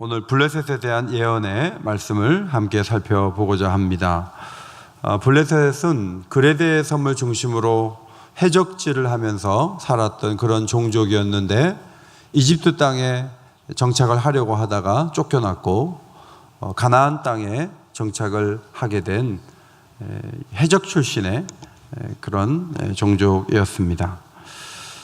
오늘 블레셋에 대한 예언의 말씀을 함께 살펴보고자 합니다. 블레셋은 그레데의 섬을 중심으로 해적질을 하면서 살았던 그런 종족이었는데 이집트 땅에 정착을 하려고 하다가 쫓겨났고 가나안 땅에 정착을 하게 된 해적 출신의 그런 종족이었습니다.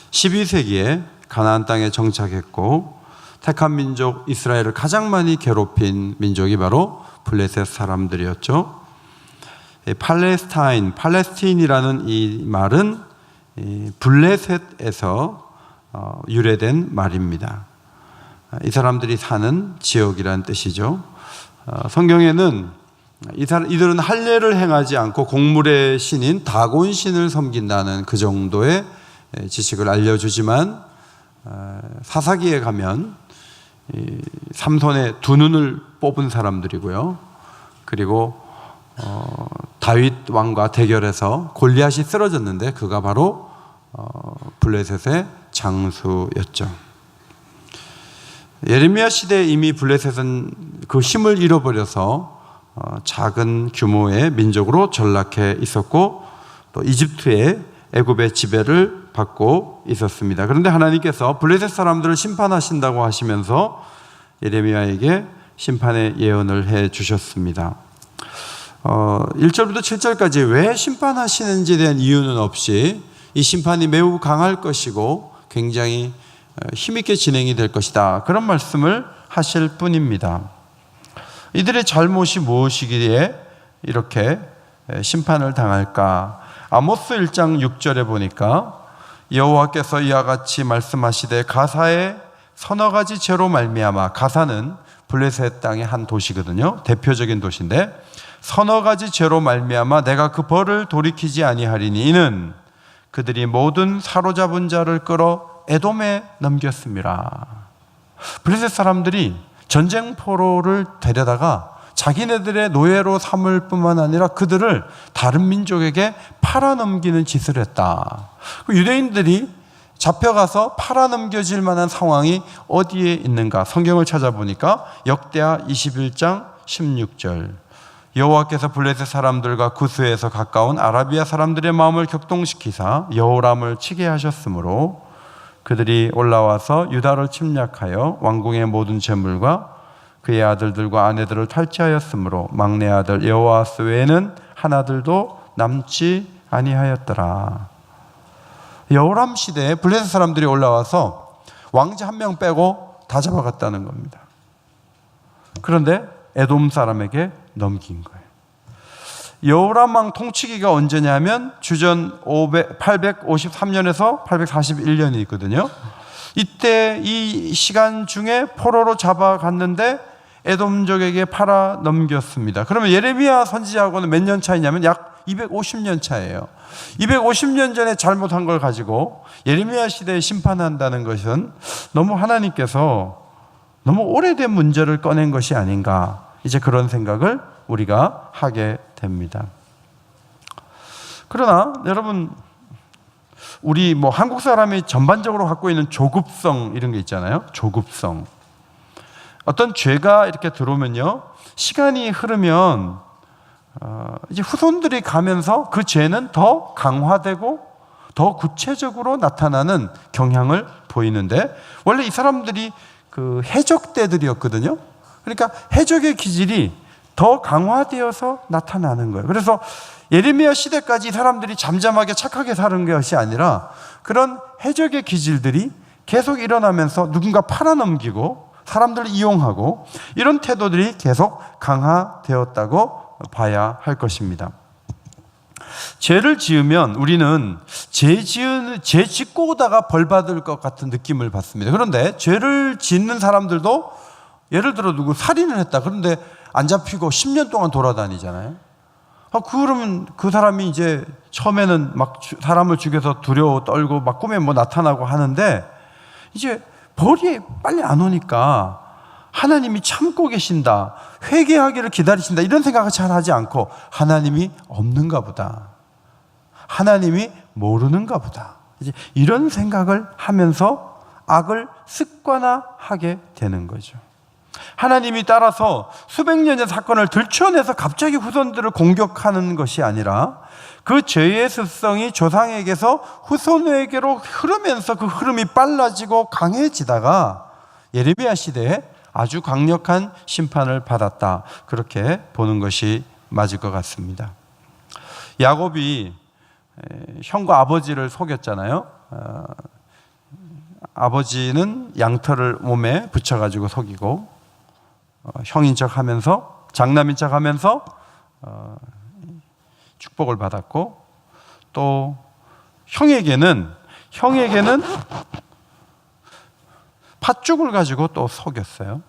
12세기에 가나안 땅에 정착했고 택한 민족 이스라엘을 가장 많이 괴롭힌 민족이 바로 블레셋 사람들이었죠. 팔레스타인이라는 이 말은 블레셋에서 유래된 말입니다. 이 사람들이 사는 지역이라는 뜻이죠. 성경에는 이들은 할례를 행하지 않고 곡물의 신인 다곤 신을 섬긴다는 그 정도의 지식을 알려주지만 사사기에 가면 삼손의 두 눈을 뽑은 사람들이고요. 그리고 다윗 왕과 대결해서 골리앗이 쓰러졌는데 그가 바로 블레셋의 장수였죠. 예레미야 시대에 이미 블레셋은 그 힘을 잃어버려서 작은 규모의 민족으로 전락해 있었고 또 이집트의 애굽의 지배를 받고 있었습니다. 그런데 하나님께서 블레셋 사람들을 심판하신다고 하시면서 예레미야에게 심판의 예언을 해 주셨습니다. 1절부터 7절까지 왜 심판하시는지에 대한 이유는 없이 이 심판이 매우 강할 것이고 굉장히 힘있게 진행이 될 것이다, 그런 말씀을 하실 뿐입니다. 이들의 잘못이 무엇이기에 이렇게 심판을 당할까? 아모스 1장 6절에 보니까 여호와께서 이와 같이 말씀하시되 가사의 서너 가지 죄로 말미암아, 가사는 블레셋 땅의 한 도시거든요. 대표적인 도시인데 서너 가지 죄로 말미암아 내가 그 벌을 돌이키지 아니하리니 이는 그들이 모든 사로잡은 자를 끌어 에돔에 넘겼습니다. 블레셋 사람들이 전쟁 포로를 데려다가 자기네들의 노예로 삼을 뿐만 아니라 그들을 다른 민족에게 팔아넘기는 짓을 했다. 유대인들이 잡혀가서 팔아넘겨질 만한 상황이 어디에 있는가? 성경을 찾아보니까 역대하 21장 16절 여호와께서 블레셋 사람들과 구스에서 가까운 아라비아 사람들의 마음을 격동시키사 여호람을 치게 하셨으므로 그들이 올라와서 유다를 침략하여 왕궁의 모든 재물과 그의 아들들과 아내들을 탈취하였으므로 막내 아들 여호아스 외에는 하나들도 남지 아니하였더라. 여호람 시대에 블레셋 사람들이 올라와서 왕자 한 명 빼고 다 잡아갔다는 겁니다. 그런데 에돔 사람에게 넘긴 거예요. 여호람 왕 통치기가 언제냐면 주전 853년에서 841년이 있거든요. 이때 이 시간 중에 포로로 잡아갔는데 에돔족에게 팔아 넘겼습니다. 그러면 예레미야 선지자하고는 몇 년 차이냐면 약 250년 차예요. 250년 전에 잘못한 걸 가지고 예레미야 시대에 심판한다는 것은 너무 하나님께서 너무 오래된 문제를 꺼낸 것이 아닌가, 이제 그런 생각을 우리가 하게 됩니다. 그러나 여러분, 우리 한국 사람이 전반적으로 갖고 있는 조급성, 이런 게 있잖아요. 조급성. 어떤 죄가 이렇게 들어오면요, 시간이 흐르면 이제 후손들이 가면서 그 죄는 더 강화되고 더 구체적으로 나타나는 경향을 보이는데, 원래 이 사람들이 그 해적대들이었거든요. 그러니까 해적의 기질이 더 강화되어서 나타나는 거예요. 그래서 예레미야 시대까지 이 사람들이 잠잠하게 착하게 사는 것이 아니라 그런 해적의 기질들이 계속 일어나면서 누군가 팔아넘기고 사람들을 이용하고 이런 태도들이 계속 강화되었다고 봐야 할 것입니다. 죄를 지으면 우리는 죄 짓고 오다가 벌 받을 것 같은 느낌을 받습니다. 그런데 죄를 짓는 사람들도 예를 들어 누구 살인을 했다. 그런데 안 잡히고 10년 동안 돌아다니잖아요. 그러면 그 사람이 이제 처음에는 막 사람을 죽여서 두려워 떨고 막 꿈에 나타나고 하는데 이제 벌이 빨리 안 오니까 하나님이 참고 계신다, 회개하기를 기다리신다, 이런 생각을 잘 하지 않고 하나님이 없는가 보다, 하나님이 모르는가 보다, 이제 이런 생각을 하면서 악을 습관화하게 되는 거죠. 하나님이 따라서 수백 년의 사건을 들춰내서 갑자기 후손들을 공격하는 것이 아니라 그 죄의 습성이 조상에게서 후손에게로 흐르면서 그 흐름이 빨라지고 강해지다가 예레미야 시대에 아주 강력한 심판을 받았다, 그렇게 보는 것이 맞을 것 같습니다. 야곱이 형과 아버지를 속였잖아요. 아버지는 양털을 몸에 붙여가지고 속이고, 형인 척 하면서, 장남인 척 하면서 축복을 받았고, 또 형에게는 팥죽을 가지고 또 속였어요.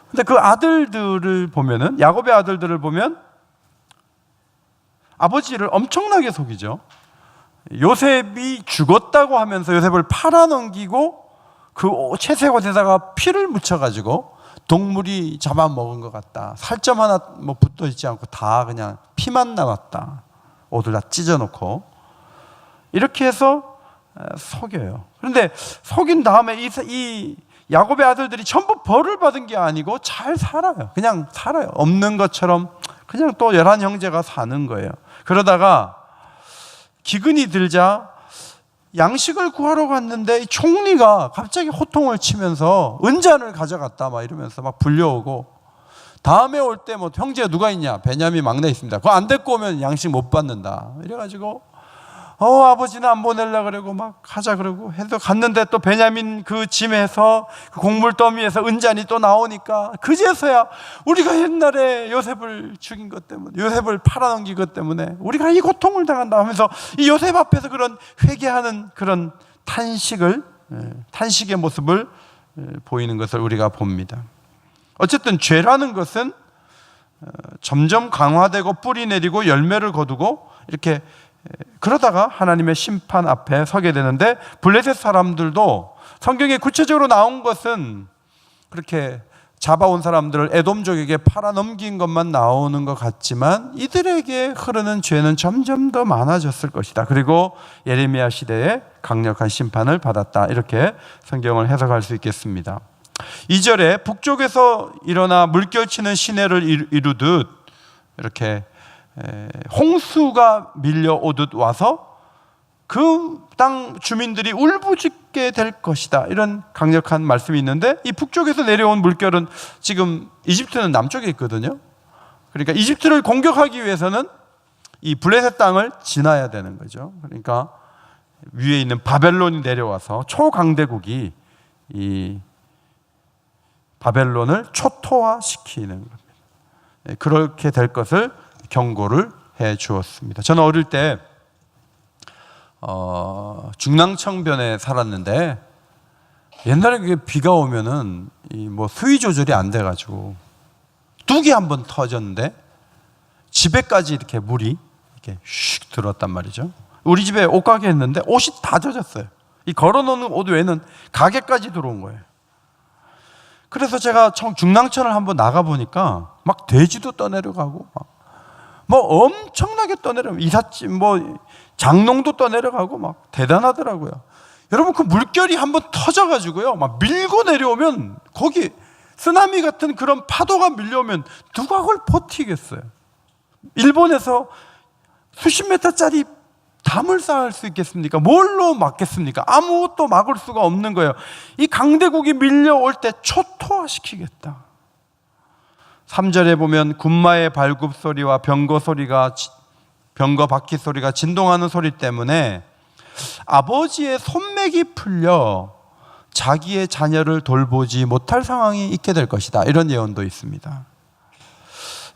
근데 그 아들들을 보면은, 야곱의 아들들을 보면 아버지를 엄청나게 속이죠. 요셉이 죽었다고 하면서 요셉을 팔아넘기고 그 채색 옷에다가 피를 묻혀가지고 동물이 잡아먹은 것 같다, 살점 하나 뭐 붙어 있지 않고 다 그냥 피만 남았다, 옷을 다 찢어놓고 이렇게 해서 속여요. 그런데 속인 다음에 이 야곱의 아들들이 전부 벌을 받은 게 아니고 잘 살아요. 그냥 살아요. 없는 것처럼 그냥 또 11형제가 사는 거예요. 그러다가 기근이 들자 양식을 구하러 갔는데 이 총리가 갑자기 호통을 치면서 은잔을 가져갔다 막 이러면서 막 불려오고, 다음에 올 때 뭐 형제가 누가 있냐, 베냐민 막내 있습니다, 그거 안 데리고 오면 양식 못 받는다 이래가지고 아버지는 안 보내려고 그러고 막 하자 그러고 해서 갔는데, 또 베냐민 그 짐에서 그 곡물 더미에서 은잔이 또 나오니까 그제서야 우리가 옛날에 요셉을 죽인 것 때문에, 요셉을 팔아넘긴 것 때문에 우리가 이 고통을 당한다 하면서 이 요셉 앞에서 그런 회개하는 그런 탄식의 모습을 보이는 것을 우리가 봅니다. 어쨌든 죄라는 것은 점점 강화되고 뿌리 내리고 열매를 거두고 이렇게 그러다가 하나님의 심판 앞에 서게 되는데, 블레셋 사람들도 성경에 구체적으로 나온 것은 그렇게 잡아온 사람들을 에돔족에게 팔아넘긴 것만 나오는 것 같지만 이들에게 흐르는 죄는 점점 더 많아졌을 것이다. 그리고 예레미야 시대에 강력한 심판을 받았다, 이렇게 성경을 해석할 수 있겠습니다. 2절에 북쪽에서 일어나 물결치는 시내를 이루듯 이렇게 홍수가 밀려오듯 와서 그 땅 주민들이 울부짖게 될 것이다, 이런 강력한 말씀이 있는데, 이 북쪽에서 내려온 물결은 지금 이집트는 남쪽에 있거든요. 그러니까 이집트를 공격하기 위해서는 이 블레셋 땅을 지나야 되는 거죠. 그러니까 위에 있는 바벨론이 내려와서 초강대국이 이 바벨론을 초토화시키는 겁니다. 그렇게 될 것을 경고를 해 주었습니다. 저는 어릴 때 중랑천변에 살았는데, 옛날에 그게 비가 오면은 뭐 수위 조절이 안 돼가지고 뚝이 한번 터졌는데 집에까지 이렇게 물이 이렇게 슉 들어왔단 말이죠. 우리 집에 옷가게 했는데 옷이 다 젖었어요. 이 걸어놓는 옷 외에는 가게까지 들어온 거예요. 그래서 제가 중랑천을 한번 나가보니까 막 돼지도 떠내려가고 뭐 엄청나게 떠내려가고, 이삿짐 뭐 장롱도 떠내려가고 막 대단하더라고요. 여러분, 그 물결이 한번 터져가지고요 막 밀고 내려오면, 거기 쓰나미 같은 그런 파도가 밀려오면 누가 그걸 버티겠어요. 일본에서 수십 미터짜리 담을 쌓을 수 있겠습니까? 뭘로 막겠습니까? 아무것도 막을 수가 없는 거예요. 이 강대국이 밀려올 때 초토화시키겠다. 3절에 보면 군마의 발굽 소리와 병거 바퀴 소리가 진동하는 소리 때문에 아버지의 손맥이 풀려 자기의 자녀를 돌보지 못할 상황이 있게 될 것이다, 이런 예언도 있습니다.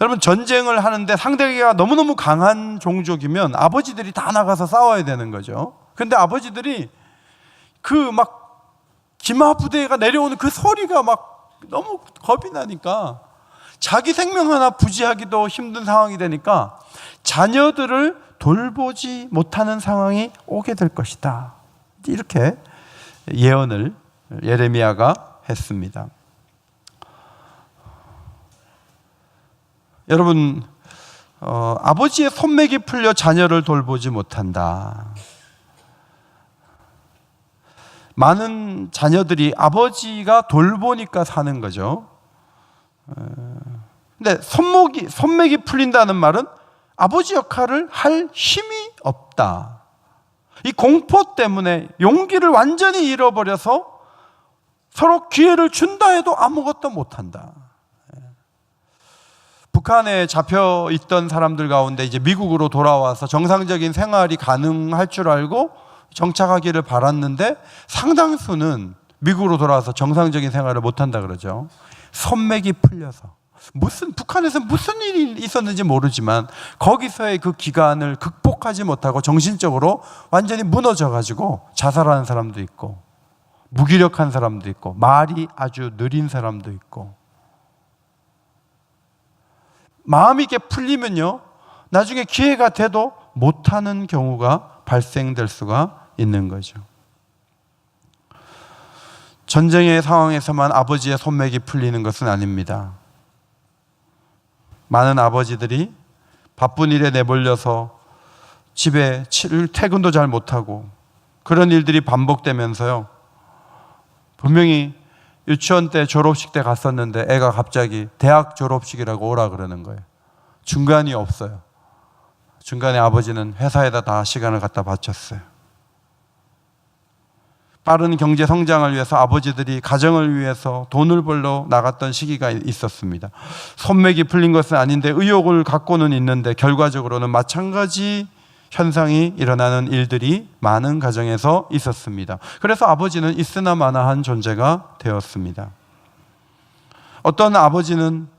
여러분, 전쟁을 하는데 상대가 너무너무 강한 종족이면 아버지들이 다 나가서 싸워야 되는 거죠. 근데 아버지들이 그 막 기마부대가 내려오는 그 소리가 막 너무 겁이 나니까 자기 생명 하나 부지하기도 힘든 상황이 되니까 자녀들을 돌보지 못하는 상황이 오게 될 것이다, 이렇게 예언을 예레미야가 했습니다. 여러분, 아버지의 손맥이 풀려 자녀를 돌보지 못한다. 많은 자녀들이 아버지가 돌보니까 사는 거죠. 근데 손맥이 풀린다는 말은 아버지 역할을 할 힘이 없다. 이 공포 때문에 용기를 완전히 잃어버려서 서로 기회를 준다 해도 아무것도 못한다. 북한에 잡혀 있던 사람들 가운데 이제 미국으로 돌아와서 정상적인 생활이 가능할 줄 알고 정착하기를 바랐는데 상당수는 미국으로 돌아와서 정상적인 생활을 못한다 그러죠. 손맥이 풀려서. 북한에서 무슨 일이 있었는지 모르지만 거기서의 그 기간을 극복하지 못하고 정신적으로 완전히 무너져가지고 자살하는 사람도 있고, 무기력한 사람도 있고, 말이 아주 느린 사람도 있고. 마음이 이렇게 풀리면요, 나중에 기회가 돼도 못하는 경우가 발생될 수가 있는 거죠. 전쟁의 상황에서만 아버지의 손맥이 풀리는 것은 아닙니다. 많은 아버지들이 바쁜 일에 내몰려서 집에 퇴근도 잘 못하고 그런 일들이 반복되면서요, 분명히 유치원 때 졸업식 때 갔었는데 애가 갑자기 대학 졸업식이라고 오라 그러는 거예요. 중간이 없어요. 중간에 아버지는 회사에다 다 시간을 갖다 바쳤어요. 빠른 경제 성장을 위해서 아버지들이 가정을 위해서 돈을 벌러 나갔던 시기가 있었습니다. 손맥이 풀린 것은 아닌데 의욕을 갖고는 있는데 결과적으로는 마찬가지 현상이 일어나는 일들이 많은 가정에서 있었습니다. 그래서 아버지는 있으나 마나한 존재가 되었습니다. 어떤 아버지는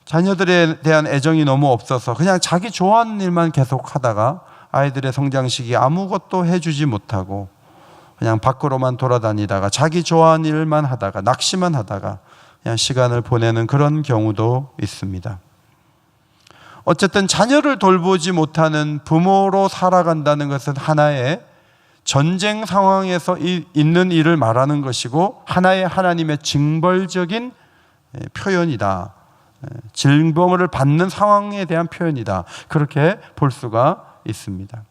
자녀들에 대한 애정이 너무 없어서 그냥 자기 좋아하는 일만 계속 하다가 아이들의 성장 시기에 아무것도 해주지 못하고 그냥 밖으로만 돌아다니다가 자기 좋아하는 일만 하다가 낚시만 하다가 그냥 시간을 보내는 그런 경우도 있습니다. 어쨌든 자녀를 돌보지 못하는 부모로 살아간다는 것은 하나의 전쟁 상황에서 있는 일을 말하는 것이고 하나의 하나님의 징벌적인 표현이다. 징벌을 받는 상황에 대한 표현이다. 그렇게 볼 수가 있습니다.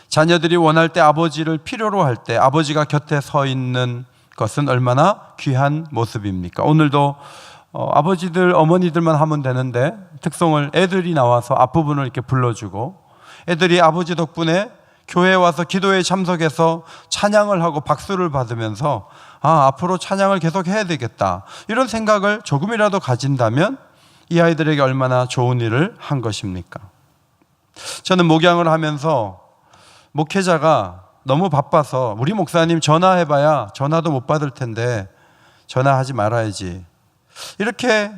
자녀들이 원할 때 아버지를 필요로 할 때 아버지가 곁에 서 있는 것은 얼마나 귀한 모습입니까? 오늘도 아버지들, 어머니들만 하면 되는데 특송을 애들이 나와서 앞부분을 이렇게 불러주고 애들이 아버지 덕분에 교회에 와서 기도에 참석해서 찬양을 하고 박수를 받으면서 앞으로 찬양을 계속 해야 되겠다, 이런 생각을 조금이라도 가진다면 이 아이들에게 얼마나 좋은 일을 한 것입니까? 저는 목양을 하면서 목회자가 너무 바빠서 우리 목사님 전화해봐야 전화도 못 받을 텐데 전화하지 말아야지, 이렇게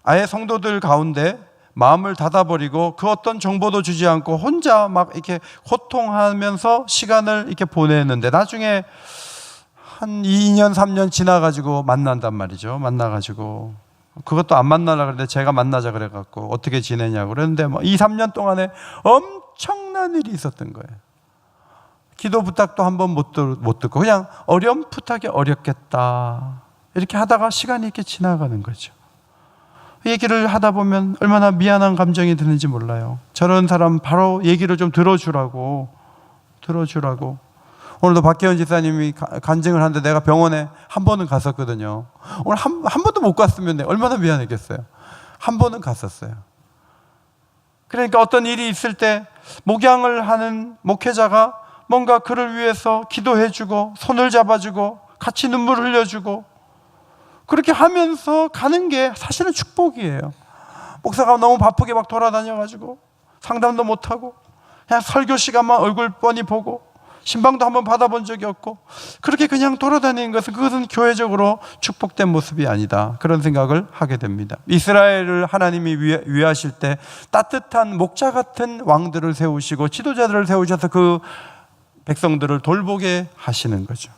아예 성도들 가운데 마음을 닫아버리고 그 어떤 정보도 주지 않고 혼자 막 이렇게 호통하면서 시간을 이렇게 보내는데 나중에 한 2년 3년 지나가지고 만난단 말이죠. 만나가지고 그것도 안 만나려고 그랬는데 제가 만나자 그래갖고 어떻게 지내냐고 그랬는데 2, 3년 동안에 엄청난 일이 있었던 거예요. 기도 부탁도 한번 못 듣고 그냥 어렴풋하게 어렵겠다 이렇게 하다가 시간이 이렇게 지나가는 거죠. 얘기를 하다 보면 얼마나 미안한 감정이 드는지 몰라요. 저런 사람 바로 얘기를 좀 들어주라고. 오늘도 박혜원 지사님이 간증을 하는데 내가 병원에 한 번은 갔었거든요. 오늘 한 번도 못 갔으면 얼마나 미안했겠어요. 한 번은 갔었어요. 그러니까 어떤 일이 있을 때 목양을 하는 목회자가 뭔가 그를 위해서 기도해주고 손을 잡아주고 같이 눈물을 흘려주고 그렇게 하면서 가는 게 사실은 축복이에요. 목사가 너무 바쁘게 막 돌아다녀가지고 상담도 못하고 그냥 설교 시간만 얼굴 뻔히 보고 신방도 한번 받아본 적이 없고 그렇게 그냥 돌아다니는 그것은 교회적으로 축복된 모습이 아니다, 그런 생각을 하게 됩니다. 이스라엘을 하나님이 위하실 때 따뜻한 목자 같은 왕들을 세우시고 지도자들을 세우셔서 그 백성들을 돌보게 하시는 거죠.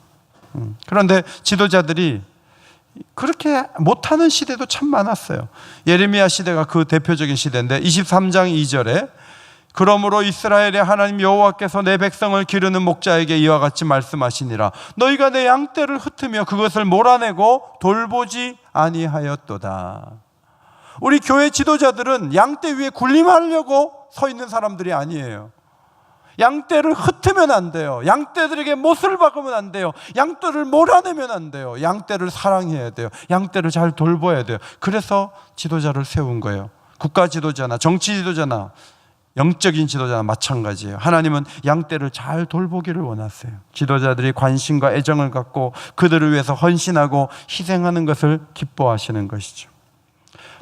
그런데 지도자들이 그렇게 못하는 시대도 참 많았어요. 예레미야 시대가 그 대표적인 시대인데 23장 2절에 그러므로 이스라엘의 하나님 여호와께서 내 백성을 기르는 목자에게 이와 같이 말씀하시니라. 너희가 내 양떼를 흩으며 그것을 몰아내고 돌보지 아니하였도다. 우리 교회 지도자들은 양떼 위에 군림하려고 서 있는 사람들이 아니에요. 양떼를 흩으면 안 돼요. 양떼들에게 못을 박으면 안 돼요. 양떼를 몰아내면 안 돼요. 양떼를 사랑해야 돼요. 양떼를 잘 돌봐야 돼요. 그래서 지도자를 세운 거예요. 국가 지도자나 정치 지도자나 영적인 지도자나 마찬가지예요. 하나님은 양떼를 잘 돌보기를 원하세요. 지도자들이 관심과 애정을 갖고 그들을 위해서 헌신하고 희생하는 것을 기뻐하시는 것이죠.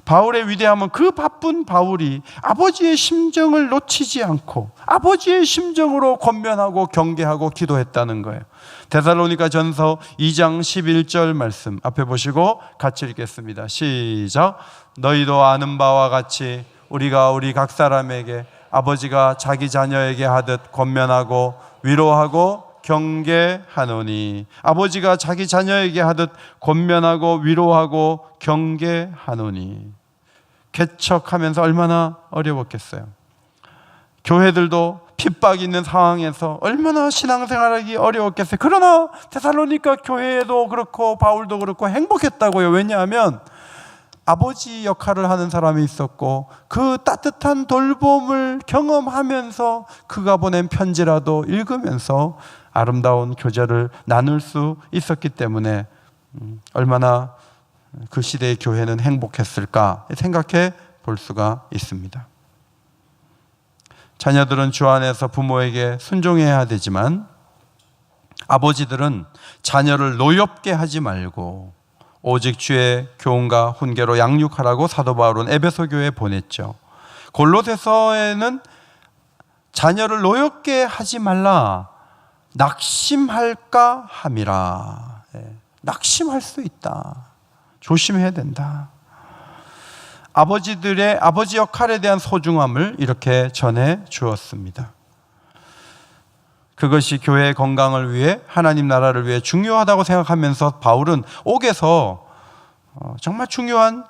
바울의 위대함은 그 바쁜 바울이 아버지의 심정을 놓치지 않고 아버지의 심정으로 권면하고 경계하고 기도했다는 거예요. 데살로니가 전서 2장 11절 말씀 앞에 보시고 같이 읽겠습니다. 시작. 너희도 아는 바와 같이 우리가 우리 각 사람에게 아버지가 자기 자녀에게 하듯 권면하고 위로하고 경계하노니, 아버지가 자기 자녀에게 하듯 권면하고 위로하고 경계하노니. 개척하면서 얼마나 어려웠겠어요. 교회들도 핍박이 있는 상황에서 얼마나 신앙생활하기 어려웠겠어요. 그러나 데살로니가 교회도 그렇고 바울도 그렇고 행복했다고요. 왜냐하면 아버지 역할을 하는 사람이 있었고 그 따뜻한 돌봄을 경험하면서 그가 보낸 편지라도 읽으면서 아름다운 교제를 나눌 수 있었기 때문에 얼마나 그 시대의 교회는 행복했을까 생각해 볼 수가 있습니다. 자녀들은 주 안에서 부모에게 순종해야 되지만 아버지들은 자녀를 노엽게 하지 말고 오직 주의 교훈과 훈계로 양육하라고 사도 바울은 에베소 교회에 보냈죠. 골로새서에는 자녀를 노엽게 하지 말라, 낙심할까 함이라. 낙심할 수 있다. 조심해야 된다. 아버지들의 아버지 역할에 대한 소중함을 이렇게 전해 주었습니다. 그것이 교회의 건강을 위해 하나님 나라를 위해 중요하다고 생각하면서 바울은 옥에서 정말 중요한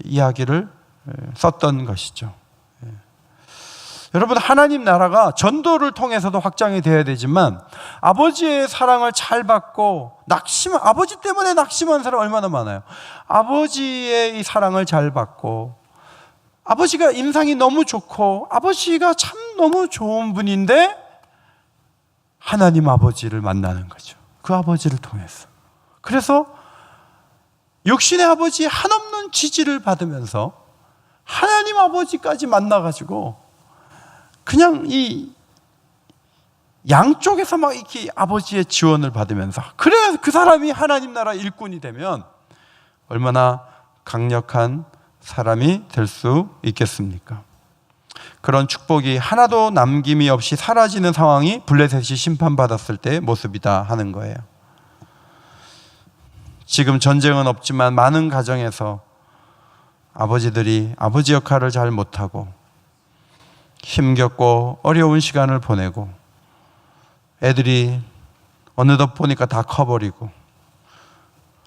이야기를 썼던 것이죠. 여러분, 하나님 나라가 전도를 통해서도 확장이 되어야 되지만 아버지의 사랑을 잘 받고 아버지 때문에 낙심한 사람 얼마나 많아요. 아버지의 이 사랑을 잘 받고 아버지가 인상이 너무 좋고 아버지가 참 너무 좋은 분인데 하나님 아버지를 만나는 거죠. 그 아버지를 통해서. 그래서 육신의 아버지의 한없는 지지를 받으면서 하나님 아버지까지 만나가지고 그냥 이 양쪽에서 막 이렇게 아버지의 지원을 받으면서, 그래야 그 사람이 하나님 나라 일꾼이 되면 얼마나 강력한 사람이 될 수 있겠습니까? 그런 축복이 하나도 남김이 없이 사라지는 상황이 블레셋이 심판받았을 때의 모습이다 하는 거예요. 지금 전쟁은 없지만 많은 가정에서 아버지들이 아버지 역할을 잘 못하고 힘겹고 어려운 시간을 보내고 애들이 어느덧 보니까 다 커버리고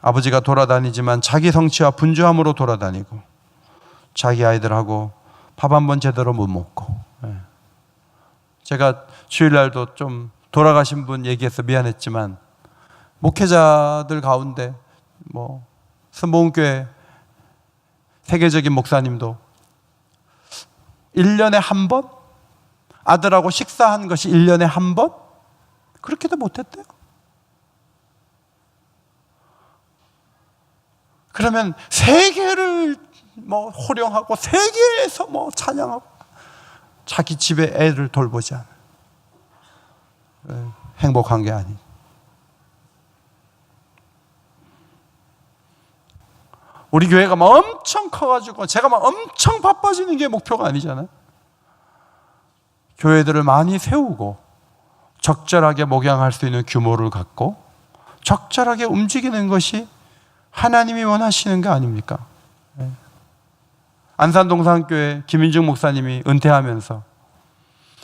아버지가 돌아다니지만 자기 성취와 분주함으로 돌아다니고 자기 아이들하고 밥 한 번 제대로 못 먹고. 제가 주일날도 좀 돌아가신 분 얘기해서 미안했지만 목회자들 가운데 스모은교회 세계적인 목사님도 1년에 한 번? 아들하고 식사한 것이 1년에 한 번? 그렇게도 못했대요. 그러면 세계를 호령하고 세계에서 찬양하고 자기 집에 애를 돌보지 않아요. 행복한 게 아니에요. 우리 교회가 막 엄청 커가지고 제가 막 엄청 바빠지는 게 목표가 아니잖아요. 교회들을 많이 세우고 적절하게 목양할 수 있는 규모를 갖고 적절하게 움직이는 것이 하나님이 원하시는 게 아닙니까? 안산동산교회 김인중 목사님이 은퇴하면서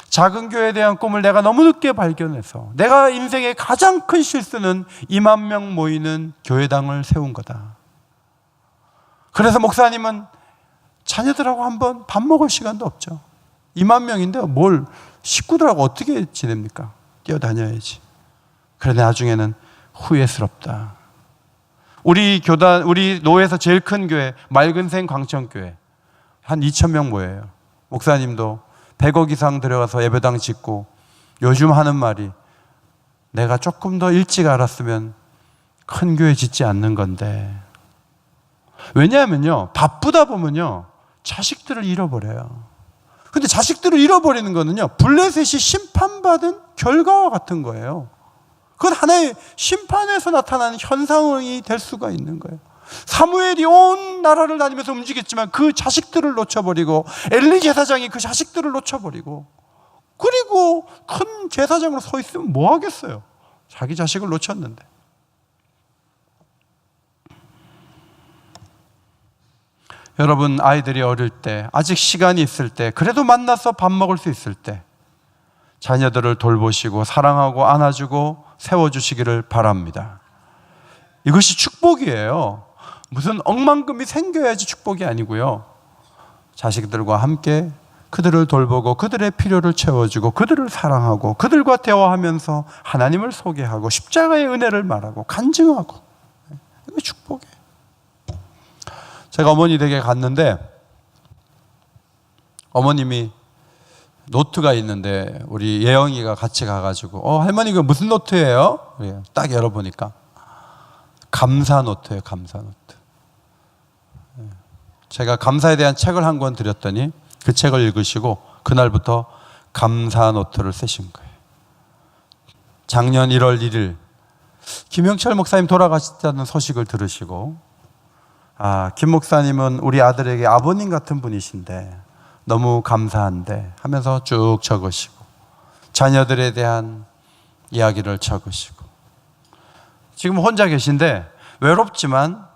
작은 교회에 대한 꿈을 내가 너무 늦게 발견해서 내가 인생의 가장 큰 실수는 2만 명 모이는 교회당을 세운 거다. 그래서 목사님은 자녀들하고 한번 밥 먹을 시간도 없죠. 2만 명인데 뭘 식구들하고 어떻게 지냅니까? 뛰어다녀야지. 그런데 나중에는 후회스럽다. 우리 교단, 우리 노회에서 제일 큰 교회 맑은생 광천교회 한 2,000명 모여요. 목사님도 100억 이상 들어가서 예배당 짓고 요즘 하는 말이 내가 조금 더 일찍 알았으면 큰 교회 짓지 않는 건데. 왜냐하면요, 바쁘다 보면요 자식들을 잃어버려요. 근데 자식들을 잃어버리는 거는요 블레셋이 심판받은 결과와 같은 거예요. 그건 하나의 심판에서 나타나는 현상이 될 수가 있는 거예요. 사무엘이 온 나라를 다니면서 움직였지만 그 자식들을 놓쳐버리고, 엘리 제사장이 그 자식들을 놓쳐버리고, 그리고 큰 제사장으로 서 있으면 뭐 하겠어요? 자기 자식을 놓쳤는데. 여러분, 아이들이 어릴 때, 아직 시간이 있을 때, 그래도 만나서 밥 먹을 수 있을 때 자녀들을 돌보시고 사랑하고 안아주고 세워주시기를 바랍니다. 이것이 축복이에요. 무슨 억만금이 생겨야지 축복이 아니고요, 자식들과 함께 그들을 돌보고 그들의 필요를 채워주고 그들을 사랑하고 그들과 대화하면서 하나님을 소개하고 십자가의 은혜를 말하고 간증하고, 이게 축복이에요. 제가 어머니 댁에 갔는데 어머님이 노트가 있는데 우리 예영이가 같이 가가지고 할머니 이거 무슨 노트예요? 딱 열어보니까 감사 노트예요. 감사 노트. 제가 감사에 대한 책을 한 권 드렸더니 그 책을 읽으시고 그날부터 감사 노트를 쓰신 거예요. 작년 1월 1일 김영철 목사님 돌아가셨다는 소식을 들으시고, 김 목사님은 우리 아들에게 아버님 같은 분이신데 너무 감사한데 하면서 쭉 적으시고, 자녀들에 대한 이야기를 적으시고, 지금 혼자 계신데 외롭지만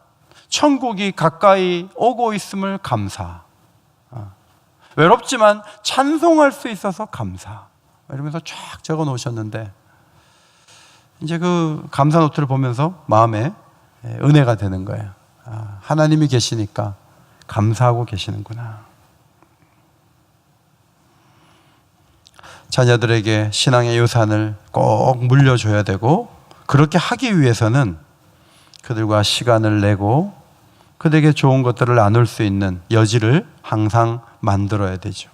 천국이 가까이 오고 있음을 감사, 외롭지만 찬송할 수 있어서 감사, 이러면서 쫙 적어 놓으셨는데, 이제 그 감사 노트를 보면서 마음에 은혜가 되는 거예요. 하나님이 계시니까 감사하고 계시는구나. 자녀들에게 신앙의 유산을 꼭 물려줘야 되고, 그렇게 하기 위해서는 그들과 시간을 내고 그들에게 좋은 것들을 나눌 수 있는 여지를 항상 만들어야 되죠.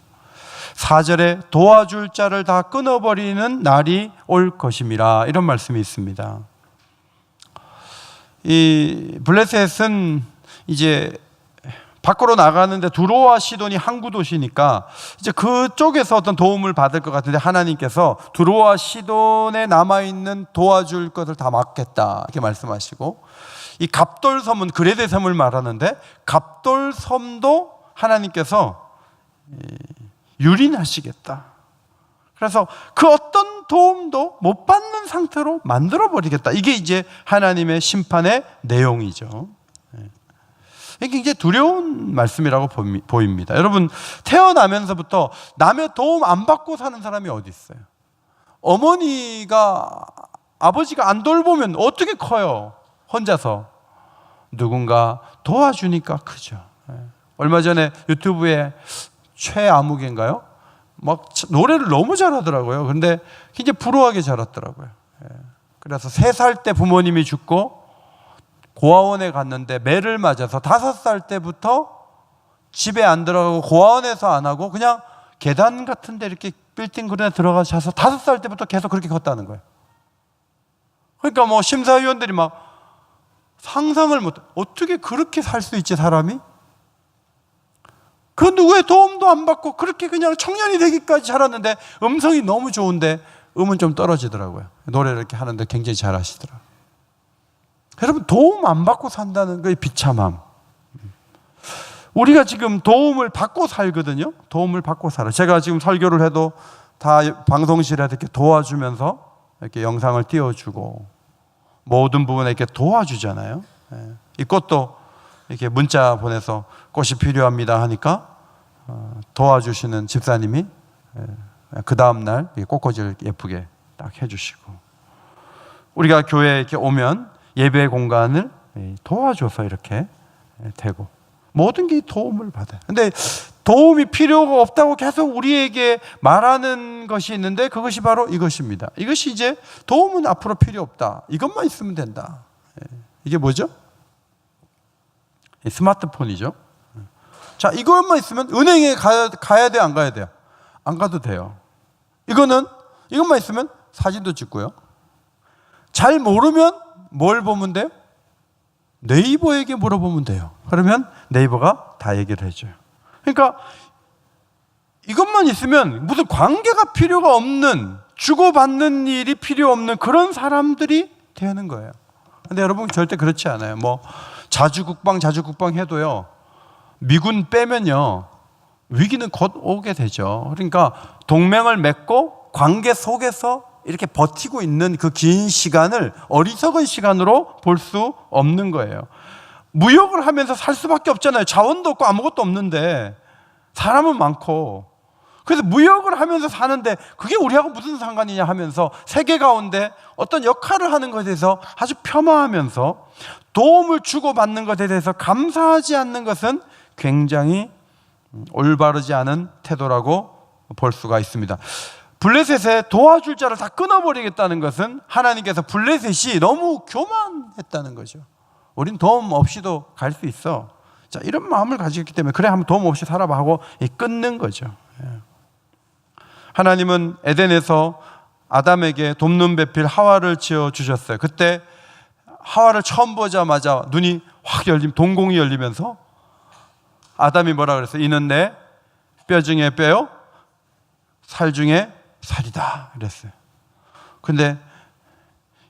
4절에 도와줄 자를 다 끊어버리는 날이 올 것임이라, 이런 말씀이 있습니다. 이 블레셋은 이제 밖으로 나가는데 두로와 시돈이 항구 도시니까 이제 그쪽에서 어떤 도움을 받을 것 같은데, 하나님께서 두로와 시돈에 남아있는 도와줄 것을 다 막겠다 이렇게 말씀하시고, 이 갑돌섬은 그레데 섬을 말하는데 갑돌섬도 하나님께서 유린하시겠다. 그래서 그 어떤 도움도 못 받는 상태로 만들어버리겠다. 이게 이제 하나님의 심판의 내용이죠. 이게 굉장히 두려운 말씀이라고 보입니다. 여러분, 태어나면서부터 남의 도움 안 받고 사는 사람이 어디 있어요? 어머니가, 아버지가 안 돌보면 어떻게 커요? 혼자서. 누군가 도와주니까 크죠. 얼마 전에 유튜브에 최아무개인가요? 막 노래를 너무 잘하더라고요. 그런데 굉장히 불우하게 자랐더라고요. 그래서 3살 때 부모님이 죽고 고아원에 갔는데 매를 맞아서 5살 때부터 집에 안 들어가고 고아원에서 안 하고 그냥 계단 같은 데 이렇게 빌딩 그런 데 들어가서 자서 5살 때부터 계속 그렇게 컸다는 거예요. 그러니까 뭐 심사위원들이 막 상상을 못해. 어떻게 그렇게 살 수 있지, 사람이? 그 누구의 도움도 안 받고 그렇게 그냥 청년이 되기까지 자랐는데, 음성이 너무 좋은데 음은 좀 떨어지더라고요. 노래를 이렇게 하는데 굉장히 잘하시더라고요. 여러분, 도움 안 받고 산다는 게 비참함. 우리가 지금 도움을 받고 살거든요. 도움을 받고 살아요. 제가 지금 설교를 해도 다 방송실에 이렇게 도와주면서 이렇게 영상을 띄워주고 모든 부분에 이렇게 도와주잖아요. 이 꽃도 이렇게 문자 보내서 꽃이 필요합니다 하니까 도와주시는 집사님이 그 다음날 꽃꽂이를 예쁘게 딱 해주시고, 우리가 교회에 이렇게 오면 예배 공간을 도와줘서 이렇게 되고, 모든 게 도움을 받아요. 근데 도움이 필요가 없다고 계속 우리에게 말하는 것이 있는데, 그것이 바로 이것입니다. 이것이 이제 도움은 앞으로 필요 없다, 이것만 있으면 된다. 이게 뭐죠? 스마트폰이죠. 자, 이것만 있으면 은행에 가야 돼요, 안 가야 돼요? 안 가도 돼요. 이거는 이것만 있으면 사진도 찍고요. 잘 모르면 뭘 보면 돼요? 네이버에게 물어보면 돼요. 그러면 네이버가 다 얘기를 해줘요. 그러니까 이것만 있으면 무슨 관계가 필요가 없는, 주고받는 일이 필요 없는 그런 사람들이 되는 거예요. 근데 여러분 절대 그렇지 않아요. 뭐 자주 국방 해도요, 미군 빼면요 위기는 곧 오게 되죠. 그러니까 동맹을 맺고 관계 속에서 이렇게 버티고 있는 그 긴 시간을 어리석은 시간으로 볼 수 없는 거예요. 무역을 하면서 살 수밖에 없잖아요. 자원도 없고 아무것도 없는데, 사람은 많고. 그래서 무역을 하면서 사는데 그게 우리하고 무슨 상관이냐 하면서 세계 가운데 어떤 역할을 하는 것에 대해서 아주 폄하하면서 도움을 주고받는 것에 대해서 감사하지 않는 것은 굉장히 올바르지 않은 태도라고 볼 수가 있습니다. 블레셋에 도와줄 자를 다 끊어버리겠다는 것은 하나님께서 블레셋이 너무 교만했다는 거죠. 우린 도움 없이도 갈 수 있어. 자, 이런 마음을 가지기 때문에 그래 한번 도움 없이 살아봐 하고 끊는 거죠. 하나님은 에덴에서 아담에게 돕는 배필 하와를 지어주셨어요. 그때 하와를 처음 보자마자 눈이 확 동공이 열리면서 아담이 뭐라 그랬어요? 이는 내 뼈 중에 뼈요, 살 중에 살이다 그랬어요. 근데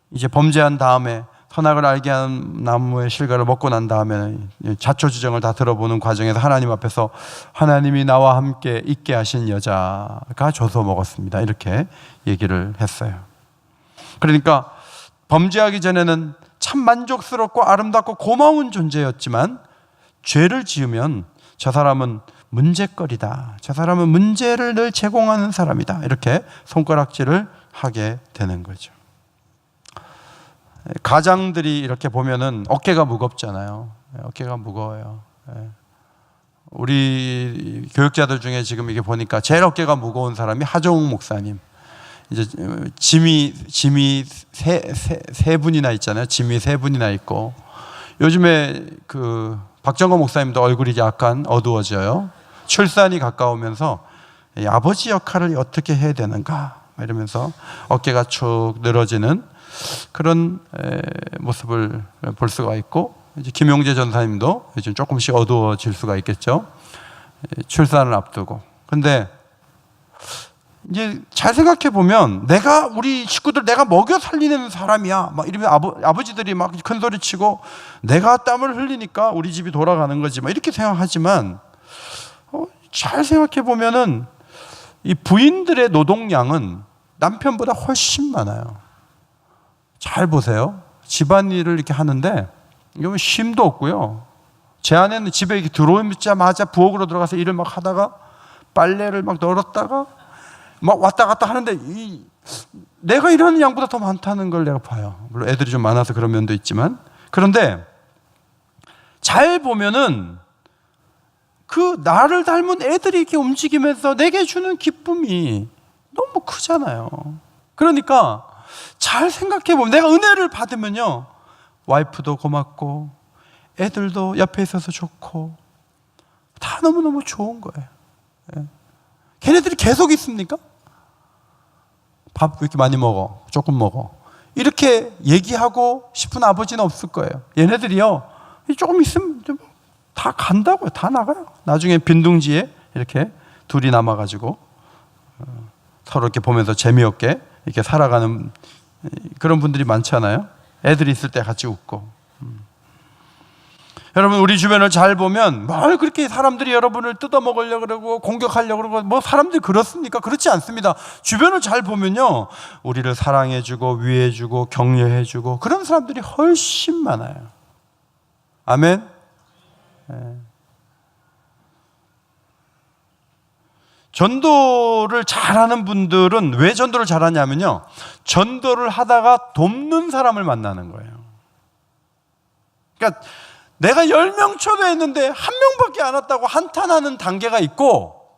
이제 범죄한 다음에, 선악을 알게 하는 나무의 실과를 먹고 난 다음에 자초지정을 다 들어보는 과정에서 하나님 앞에서 하나님이 나와 함께 있게 하신 여자가 줘서 먹었습니다, 이렇게 얘기를 했어요. 그러니까 범죄하기 전에는 참 만족스럽고 아름답고 고마운 존재였지만 죄를 지으면 저 사람은 문제거리다, 저 사람은 문제를 늘 제공하는 사람이다, 이렇게 손가락질을 하게 되는 거죠. 가장들이 이렇게 보면은 어깨가 무겁잖아요. 어깨가 무거워요. 우리 교육자들 중에 지금 이게 보니까 제일 어깨가 무거운 사람이 하정욱 목사님. 이제 짐이 세 분이나 있잖아요. 짐이 세 분이나 있고, 요즘에 그 박정건 목사님도 얼굴이 약간 어두워져요. 출산이 가까우면서 아버지 역할을 어떻게 해야 되는가 이러면서 어깨가 축 늘어지는 그런 모습을 볼 수가 있고, 이제 김용재 전사님도 요즘 조금씩 어두워질 수가 있겠죠. 출산을 앞두고. 근데 이제 잘 생각해 보면 내가 우리 식구들 내가 먹여 살리는 사람이야 막 이러면 아버지들이 막 큰 소리 치고 내가 땀을 흘리니까 우리 집이 돌아가는 거지 막 이렇게 생각하지만, 잘 생각해 보면은 이 부인들의 노동량은 남편보다 훨씬 많아요. 잘 보세요. 집안일을 이렇게 하는데 이건 쉼도 없고요. 제 아내는 집에 이렇게 들어오자마자 부엌으로 들어가서 일을 막 하다가 빨래를 막 널었다가 막 왔다 갔다 하는데 내가 일하는 양보다 더 많다는 걸 내가 봐요. 물론 애들이 좀 많아서 그런 면도 있지만, 그런데 잘 보면은 그 나를 닮은 애들이 이렇게 움직이면서 내게 주는 기쁨이 너무 크잖아요. 그러니까 잘 생각해 보면 내가 은혜를 받으면요, 와이프도 고맙고 애들도 옆에 있어서 좋고 다 너무너무 좋은 거예요. 걔네들이 계속 있습니까? 밥 왜 이렇게 많이 먹어? 조금 먹어. 이렇게 얘기하고 싶은 아버지는 없을 거예요. 얘네들이요, 조금 있으면 다 간다고요. 다 나가요. 나중에 빈둥지에 이렇게 둘이 남아가지고 서로 이렇게 보면서 재미없게 이렇게 살아가는 그런 분들이 많잖아요. 애들이 있을 때 같이 웃고. 여러분, 우리 주변을 잘 보면 뭘 그렇게 사람들이 여러분을 뜯어먹으려고 그러고 공격하려고 그러고, 뭐 사람들이 그렇습니까? 그렇지 않습니다. 주변을 잘 보면요, 우리를 사랑해주고 위해주고 격려해주고 그런 사람들이 훨씬 많아요. 아멘. 전도를 잘하는 분들은 왜 전도를 잘하냐면요, 전도를 하다가 돕는 사람을 만나는 거예요. 그러니까 내가 10명 초대했는데 한 명밖에 안 왔다고 한탄하는 단계가 있고,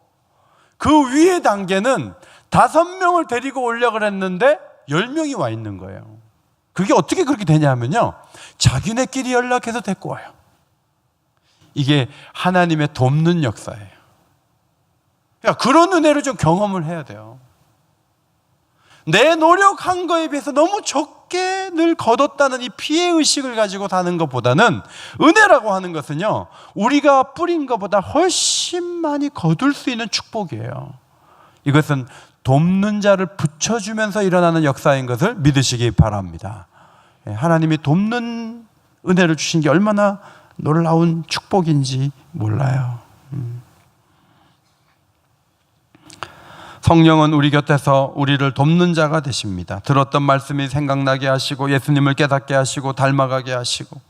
그 위의 단계는 5명을 데리고 오려고 했는데 10명이 와 있는 거예요. 그게 어떻게 그렇게 되냐면요, 자기네끼리 연락해서 데리고 와요. 이게 하나님의 돕는 역사예요. 그러니까 그런 은혜를 좀 경험을 해야 돼요. 내 노력한 거에 비해서 너무 적게 늘 거뒀다는 이 피해의식을 가지고 사는 것보다는, 은혜라고 하는 것은요, 우리가 뿌린 것보다 훨씬 많이 거둘 수 있는 축복이에요. 이것은 돕는 자를 붙여주면서 일어나는 역사인 것을 믿으시기 바랍니다. 하나님이 돕는 은혜를 주신 게 얼마나 놀라운 축복인지 몰라요. 성령은 우리 곁에서 우리를 돕는 자가 되십니다. 들었던 말씀이 생각나게 하시고, 예수님을 깨닫게 하시고, 닮아가게 하시고,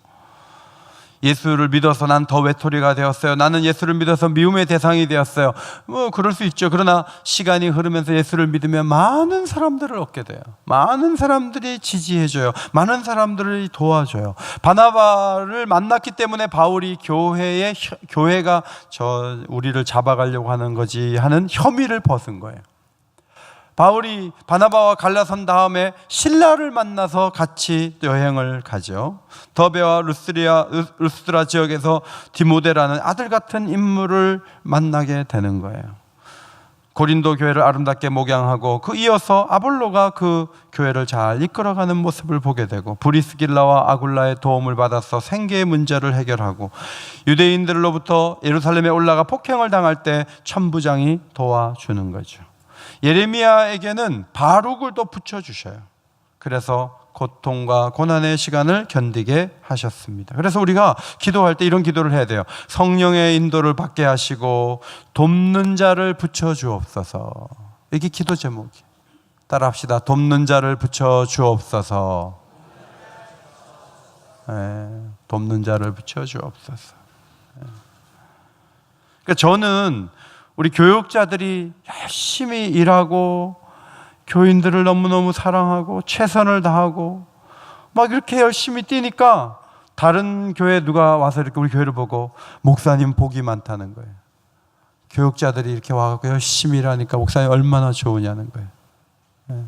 예수를 믿어서 난 더 외톨이가 되었어요. 나는 예수를 믿어서 미움의 대상이 되었어요. 그럴 수 있죠. 그러나 시간이 흐르면서 예수를 믿으면 많은 사람들을 얻게 돼요. 많은 사람들이 지지해줘요. 많은 사람들이 도와줘요. 바나바를 만났기 때문에 바울이 교회가 우리를 잡아가려고 하는 거지 하는 혐의를 벗은 거예요. 바울이 바나바와 갈라선 다음에 실라를 만나서 같이 여행을 가죠. 더베와 루스드라 지역에서 디모데라는 아들 같은 인물을 만나게 되는 거예요. 고린도 교회를 아름답게 목양하고, 그 이어서 아볼로가 그 교회를 잘 이끌어가는 모습을 보게 되고, 브리스길라와 아굴라의 도움을 받아서 생계의 문제를 해결하고, 유대인들로부터 예루살렘에 올라가 폭행을 당할 때 천부장이 도와주는 거죠. 예레미야에게는 바룩을 또 붙여주셔요. 그래서 고통과 고난의 시간을 견디게 하셨습니다. 그래서 우리가 기도할 때 이런 기도를 해야 돼요. 성령의 인도를 받게 하시고 돕는 자를 붙여주옵소서. 이게 기도 제목이에요. 따라합시다. 돕는 자를 붙여주옵소서. 돕는 자를 붙여주옵소서. 그러니까 저는 우리 교육자들이 열심히 일하고 교인들을 너무너무 사랑하고 최선을 다하고 막 이렇게 열심히 뛰니까, 다른 교회 누가 와서 이렇게 우리 교회를 보고 목사님 복이 많다는 거예요. 교육자들이 이렇게 와서 열심히 일하니까 목사님 얼마나 좋으냐는 거예요.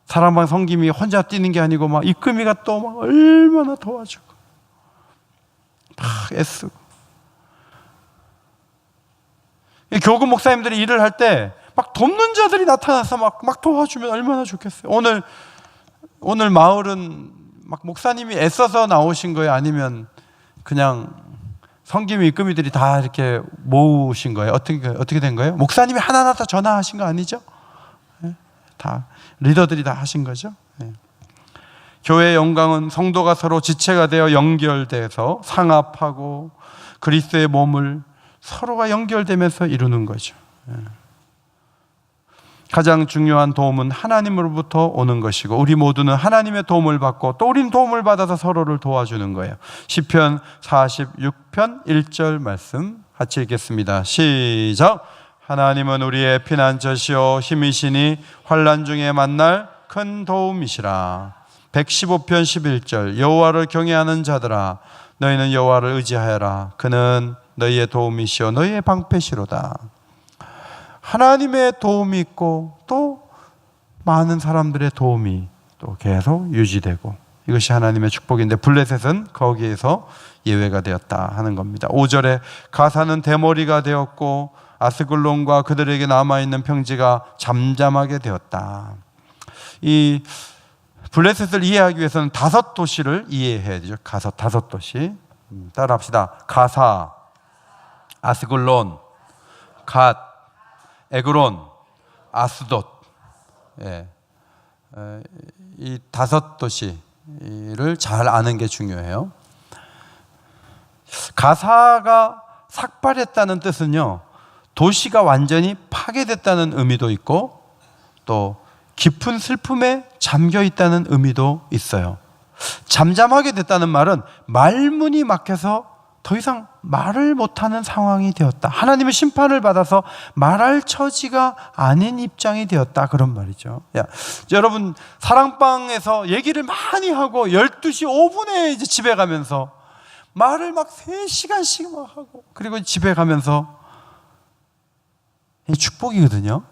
사랑방 성김이 혼자 뛰는 게 아니고 막 이금희가 또 막 얼마나 도와주고 막 애쓰고. 교구 목사님들이 일을 할 때 막 돕는 자들이 나타나서 막 도와주면 얼마나 좋겠어요. 오늘 마을은 막 목사님이 애써서 나오신 거예요? 아니면 그냥 성김이 이금희들이 다 이렇게 모으신 거예요? 어떻게 된 거예요? 목사님이 하나하나 다 전화하신 거 아니죠? 다 리더들이 다 하신 거죠. 교회의 영광은 성도가 서로 지체가 되어 연결돼서 상합하고 그리스도의 몸을 서로가 연결되면서 이루는 거죠. 가장 중요한 도움은 하나님으로부터 오는 것이고, 우리 모두는 하나님의 도움을 받고 또 우린 도움을 받아서 서로를 도와주는 거예요. 시편 46편 1절 말씀 같이 읽겠습니다. 시작. 하나님은 우리의 피난처시오 힘이시니 환난 중에 만날 큰 도움이시라. 115편 11절 여호와를 경외하는 자들아 너희는 여호와를 의지하여라. 그는 너희의 도움이시오 너희의 방패시로다. 하나님의 도움이 있고 또 많은 사람들의 도움이 또 계속 유지되고, 이것이 하나님의 축복인데 블레셋은 거기에서 예외가 되었다 하는 겁니다. 5절에 가사는 대머리가 되었고 아스글론과 그들에게 남아있는 평지가 잠잠하게 되었다. 이 블레셋을 이해하기 위해서는 5도시를 이해해야 되죠. 다섯 도시. 따라합시다. 가사, 아스글론, 갓, 에그론, 아스돗. 이 5도시를 잘 아는 게 중요해요. 가사가 삭발했다는 뜻은요, 도시가 완전히 파괴됐다는 의미도 있고 또 깊은 슬픔에 잠겨 있다는 의미도 있어요. 잠잠하게 됐다는 말은 말문이 막혀서 더 이상 말을 못하는 상황이 되었다. 하나님의 심판을 받아서 말할 처지가 아닌 입장이 되었다, 그런 말이죠. 여러분 사랑방에서 얘기를 많이 하고 12시 5분에 이제 집에 가면서 말을 막 3시간씩 막 하고, 그리고 집에 가면서 이 축복이거든요.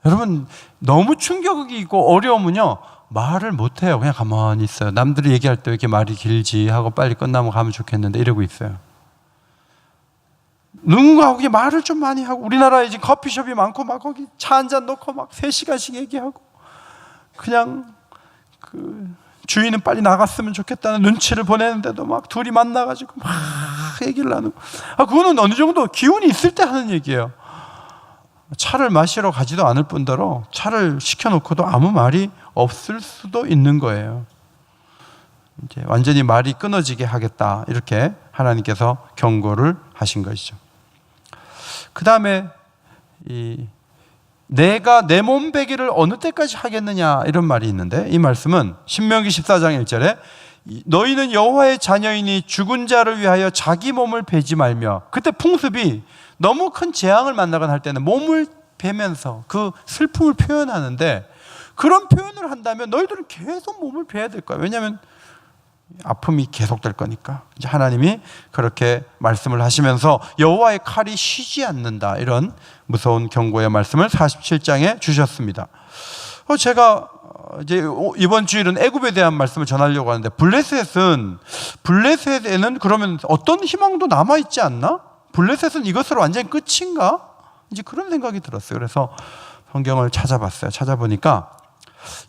여러분 너무 충격이 있고 어려우면요 말을 못해요. 그냥 가만히 있어요. 남들이 얘기할 때 왜 이렇게 말이 길지 하고 빨리 끝나면 가면 좋겠는데 이러고 있어요. 누군가 거기 말을 좀 많이 하고, 우리나라에 지금 커피숍이 많고 막 거기 차 한 잔 놓고 막 3시간씩 얘기하고, 그냥 그 주인은 빨리 나갔으면 좋겠다는 눈치를 보내는데도 막 둘이 만나가지고 막 얘기를 나누고, 그거는 어느 정도 기운이 있을 때 하는 얘기예요. 차를 마시러 가지도 않을 뿐더러 차를 시켜놓고도 아무 말이 없을 수도 있는 거예요. 이제 완전히 말이 끊어지게 하겠다, 이렇게 하나님께서 경고를 하신 것이죠. 그 다음에 내가 내 몸 베기를 어느 때까지 하겠느냐, 이런 말이 있는데, 이 말씀은 신명기 14장 1절에 너희는 여호와의 자녀이니 죽은 자를 위하여 자기 몸을 베지 말며, 그때 풍습이 너무 큰 재앙을 만나거나 할 때는 몸을 베면서 그 슬픔을 표현하는데, 그런 표현을 한다면 너희들은 계속 몸을 베야 될 거야. 왜냐하면 아픔이 계속될 거니까. 이제 하나님이 그렇게 말씀을 하시면서 여호와의 칼이 쉬지 않는다, 이런 무서운 경고의 말씀을 47장에 주셨습니다. 제가 이제 이번 주일은 애굽에 대한 말씀을 전하려고 하는데, 블레셋에는 그러면 어떤 희망도 남아있지 않나? 블레셋은 이것으로 완전히 끝인가? 이제 그런 생각이 들었어요. 그래서 성경을 찾아봤어요. 찾아보니까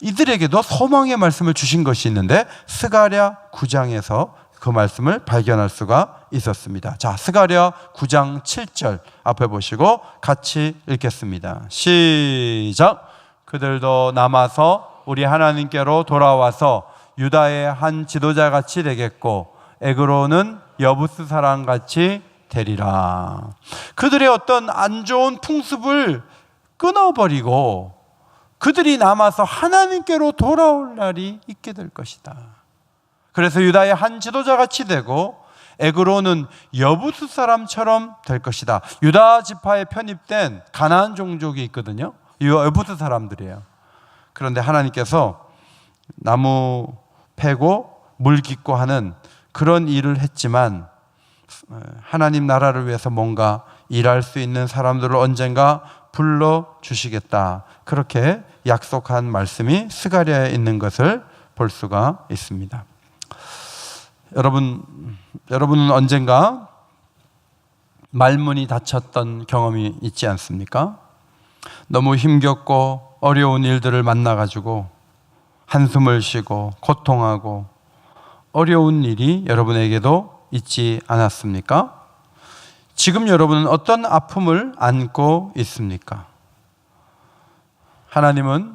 이들에게도 소망의 말씀을 주신 것이 있는데, 스가랴 9장에서 그 말씀을 발견할 수가 있었습니다. 자, 스가랴 9장 7절 앞에 보시고 같이 읽겠습니다. 시작. 그들도 남아서 우리 하나님께로 돌아와서 유다의 한 지도자같이 되겠고 에그로는 여부스 사람같이 되리라. 그들의 어떤 안 좋은 풍습을 끊어버리고 그들이 남아서 하나님께로 돌아올 날이 있게 될 것이다. 그래서 유다의 한 지도자같이 되고 에그로는 여부스 사람처럼 될 것이다. 유다 지파에 편입된 가나안 종족이 있거든요. 여부스 사람들이에요. 그런데 하나님께서 나무 패고 물 깃고 하는 그런 일을 했지만, 하나님 나라를 위해서 뭔가 일할 수 있는 사람들을 언젠가 불러주시겠다, 그렇게 약속한 말씀이 스가랴에 있는 것을 볼 수가 있습니다. 여러분은 언젠가 말문이 닫혔던 경험이 있지 않습니까? 너무 힘겹고 어려운 일들을 만나가지고 한숨을 쉬고 고통하고 어려운 일이 여러분에게도 있지 않았습니까? 지금 여러분은 어떤 아픔을 안고 있습니까? 하나님은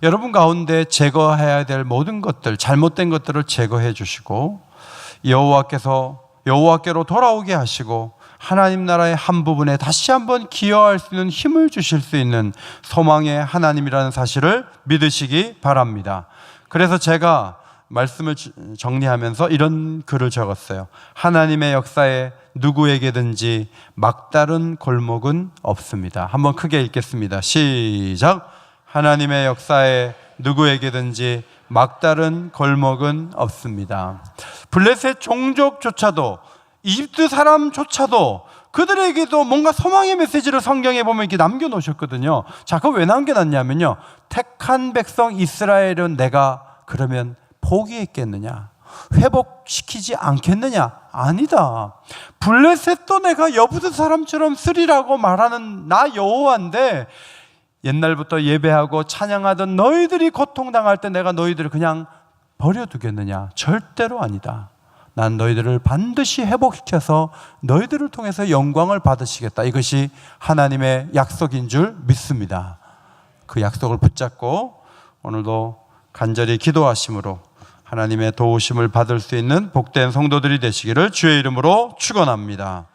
여러분 가운데 제거해야 될 모든 것들, 잘못된 것들을 제거해 주시고 여호와께로 돌아오게 하시고 하나님 나라의 한 부분에 다시 한번 기여할 수 있는 힘을 주실 수 있는 소망의 하나님이라는 사실을 믿으시기 바랍니다. 그래서 제가 말씀을 정리하면서 이런 글을 적었어요. 하나님의 역사에 누구에게든지 막다른 골목은 없습니다. 한번 크게 읽겠습니다. 시작. 하나님의 역사에 누구에게든지 막다른 골목은 없습니다. 블레셋 종족조차도, 이집트 사람조차도 그들에게도 뭔가 소망의 메시지를 성경에 보면 이렇게 남겨놓으셨거든요. 자, 그거 왜 남겨놨냐면요, 택한 백성 이스라엘은 내가 그러면 포기했겠느냐, 회복시키지 않겠느냐? 아니다. 블레셋도 내가 여부스 사람처럼 쓰리라고 말하는 나 여호와인데, 옛날부터 예배하고 찬양하던 너희들이 고통당할 때 내가 너희들을 그냥 버려두겠느냐? 절대로 아니다. 난 너희들을 반드시 회복시켜서 너희들을 통해서 영광을 받으시겠다. 이것이 하나님의 약속인 줄 믿습니다. 그 약속을 붙잡고 오늘도 간절히 기도하심으로 하나님의 도우심을 받을 수 있는 복된 성도들이 되시기를 주의 이름으로 축원합니다.